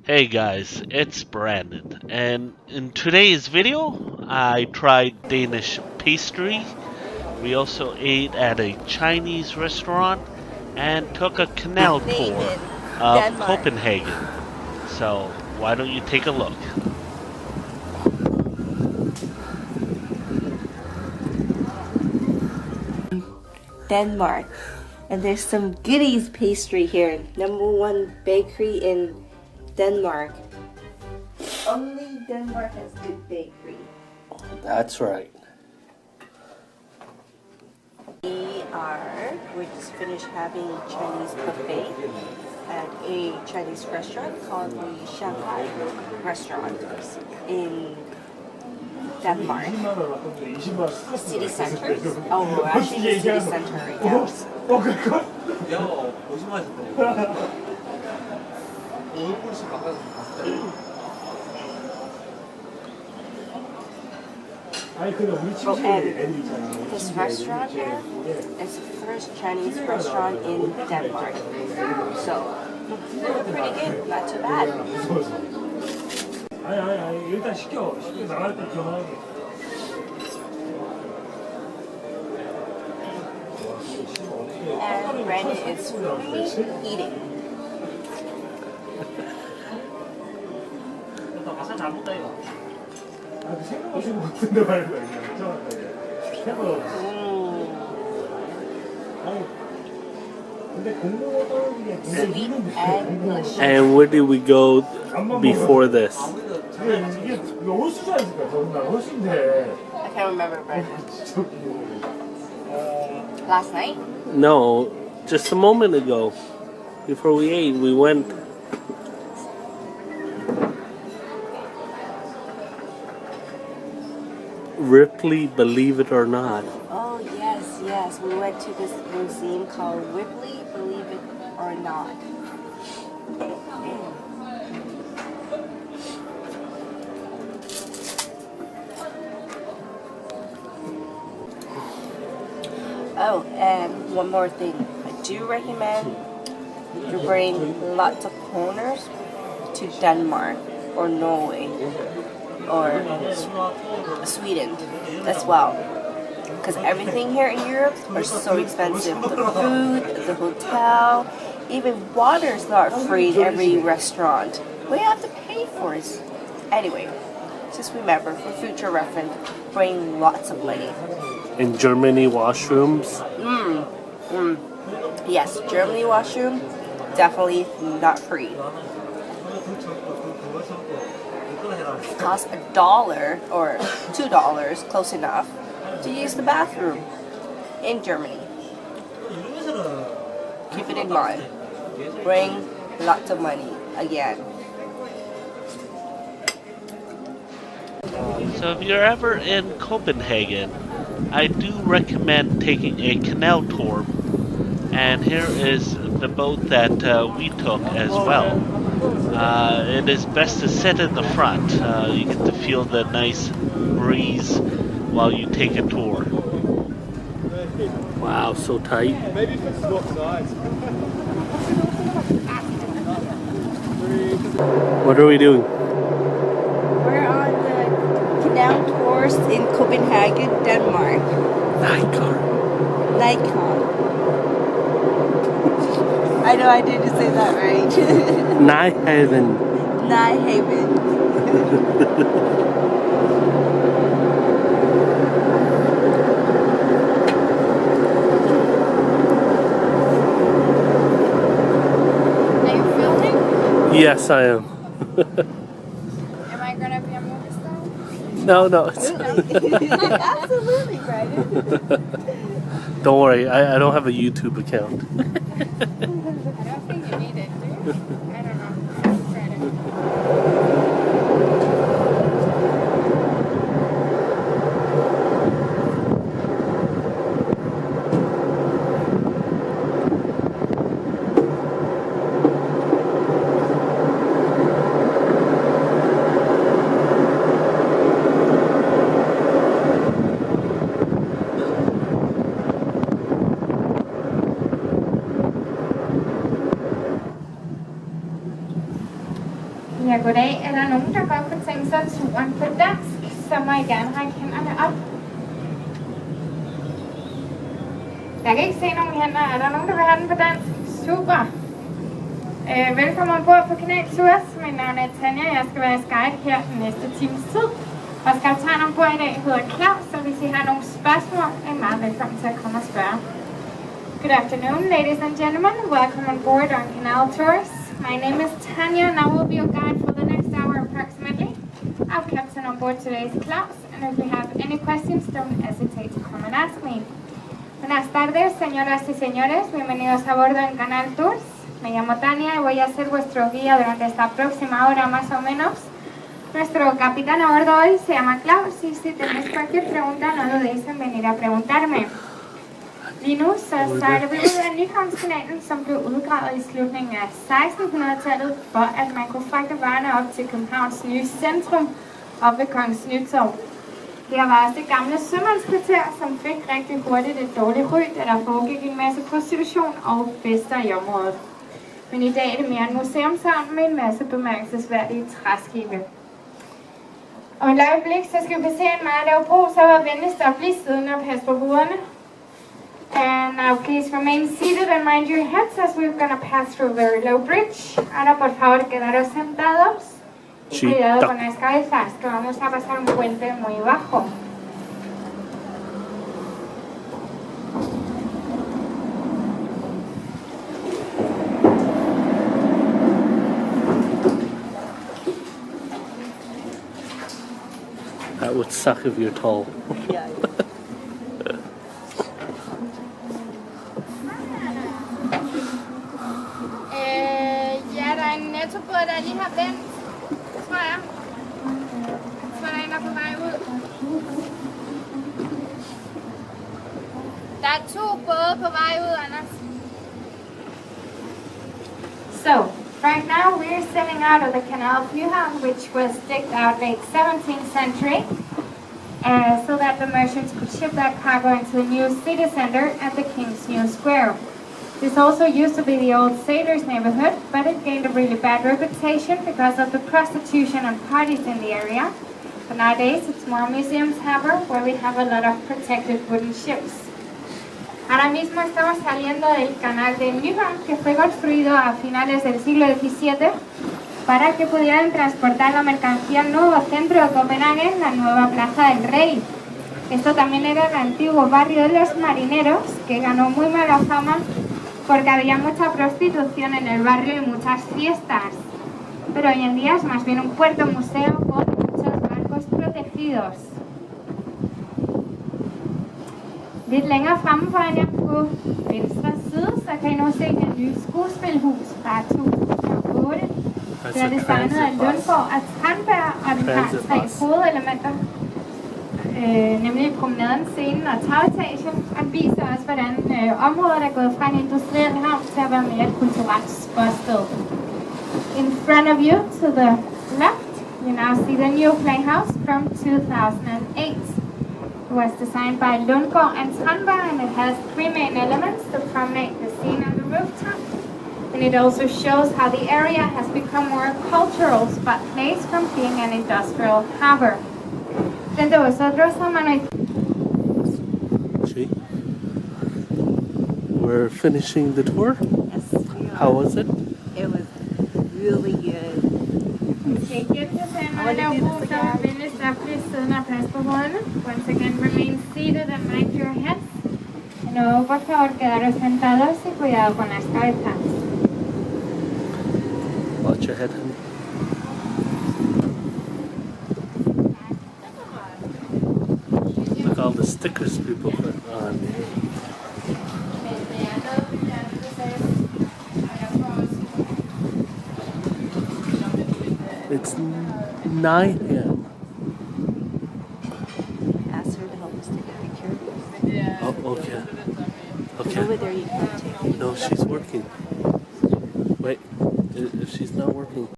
Hey guys, it's Brandon, and in today's video, I tried Danish pastry. We also ate at a Chinese restaurant and took a canal tour of Copenhagen. So, why don't you take a look? Denmark, and there's some goodies pastry here. #1 bakery in Denmark. Only Denmark has good bakery. That's right. We just finished having Chinese buffet at a Chinese restaurant called the Shanghai Restaurant in Denmark. City center. Oh, we're actually in city center right now. And this restaurant here is the first Chinese restaurant in Denmark. So, pretty good, not too bad. And Brandon is really eating. Sweet and delicious. And where did we go before this? I can't remember, Brandon. Last night? No, just a moment ago. Before we ate, we went. Ripley, believe it or not. Oh, yes. We went to this museum called Ripley, believe it or not. Oh, and one more thing. I do recommend you bring lots of corners to Denmark or Norway or Sweden as well, because everything here in Europe are so expensive. The food, the hotel, even water is not free in every restaurant. We have to pay for it. Anyway, just remember, for future reference, bring lots of money. In Germany, washrooms? Yes, Germany washroom, definitely not free. It costs $1 or $2, close enough, to use the bathroom in Germany. Keep it in mind. Bring lots of money again. So if you're ever in Copenhagen, I do recommend taking a canal tour. And here is the boat that we took as well. It is best to sit in the front. You get to feel the nice breeze while you take a tour. Wow, so tight. What are we doing? We're on the canal tours in Copenhagen, Denmark. Nikon. I know I didn't say that right. Nyhaven. Nyhaven. Are you filming? Yes, I am. Am I gonna be a movie star? No. Absolutely, Brandon. Don't worry, I don't have a YouTube account. I don't think you need it, do you? I don't know. I haven't tried it. Ja, goddag. Er der nogen, der godt kunne tænke sig turen på dansk, så må I gerne række hænderne op. Jeg kan ikke se nogen hænder. Er der nogen, der vil have den på dansk? Super. Velkommen ombord på Canal Tour. Mit navn er Tanja. Jeg skal være guide her den næste times tid. Vores kaptajn ombord i dag hedder Claus, så hvis I har nogle spørgsmål, er I meget velkommen til at komme og spørge. Good afternoon, ladies and gentlemen. Welcome on board on Canal Tours. My name is Tanya and I will be your guide for the next hour approximately. Our captain on board today is Claus, and if you have any questions, don't hesitate to come and ask me. Buenas tardes, señoras y señores. Bienvenidos a bordo en Canal Tours. Me llamo Tania y voy a ser vuestro guía durante esta próxima hora más o menos. Nuestro capitán a bordo hoy se llama Claus y si tenéis cualquier pregunta no dudéis en venir a preguntarme. Lige nu så starter vi ud af Nyhavnskanalen, som blev udgravet i slutningen af 1600-tallet, for at man kunne fragte varerne op til Københavns nye centrum, op ved Kongens Nytorv. Det var også det gamle sømandskvarter, som fik rigtig hurtigt et dårligt ry, da der foregik en masse prostitution og fester i området. Men i dag er det mere en museumshavn med en masse bemærkelsesværdige træskibe. Om et øjeblik, så skal vi passere en meget lav bro, så var venligst at blive siddende og passe på hovederne. And now please remain seated and mind your heads as we're going to pass through a very low bridge. Ahora por favor quedaros sentados. Y cuidado con las cabezas, que vamos a pasar un puente muy bajo. That would suck if you're tall. Ja, der er en nettobåd, der lige har vendt, tror jeg. Jeg tror, der er en, der er på vej ud. Der er 2 både på vej ud, Anders. So, right now we're sailing out of the Canal Tour, which was digged out late 17th century, so that the merchants could ship their cargo into the new city center at the King's New Square. This also used to be the old sailors' neighborhood, but it gained a really bad reputation because of the prostitution and parties in the area. But nowadays it's more a museum's harbor where we have a lot of protected wooden ships. Ahora mismo estamos saliendo del canal de Nyhavn, que fue construido a finales del siglo XVII para que pudieran transportar la mercancía al nuevo centro de Copenhagen, la nueva Plaza del Rey. Esto también era el antiguo barrio de los marineros, que ganó muy mala fama porque había mucha prostitución en el barrio y muchas fiestas. Pero hoy en día es más bien un puerto museo con muchos barcos protegidos. Lidt længere fremme foran jer på venstre side, så kan I nu se det nye skuespilhus fra 2008. Det er designet af Lundgaard og Tranberg, og den har 3 hovedelementer. Nemlig promenaden, scenen og tagetagen, og den viser også, hvordan området er gået fra en industriel havn til at være mere et kulturelt spotsted. In front of you, to the left, you now see the new playhouse from 2008. It was designed by Lundgaard and Tårnby, and it has 3 main elements: the promenade, the scene, and the rooftop. And it also shows how the area has become more a cultural spot place from being an industrial harbor. Frente a vosotros, Manuel. We're finishing the tour. Yes, we are. How was it? It was really good. Once again, remain seated and mind your heads. De nuevo, por favor, quedaros sentados y cuidado con las cabezas. Watch your head, honey. Look all the stickers people put on. It's 9 a.m. Ask her to help us take a picture. Oh, okay. Okay. Over there you can take it. No, she's working. Wait, if she's not working.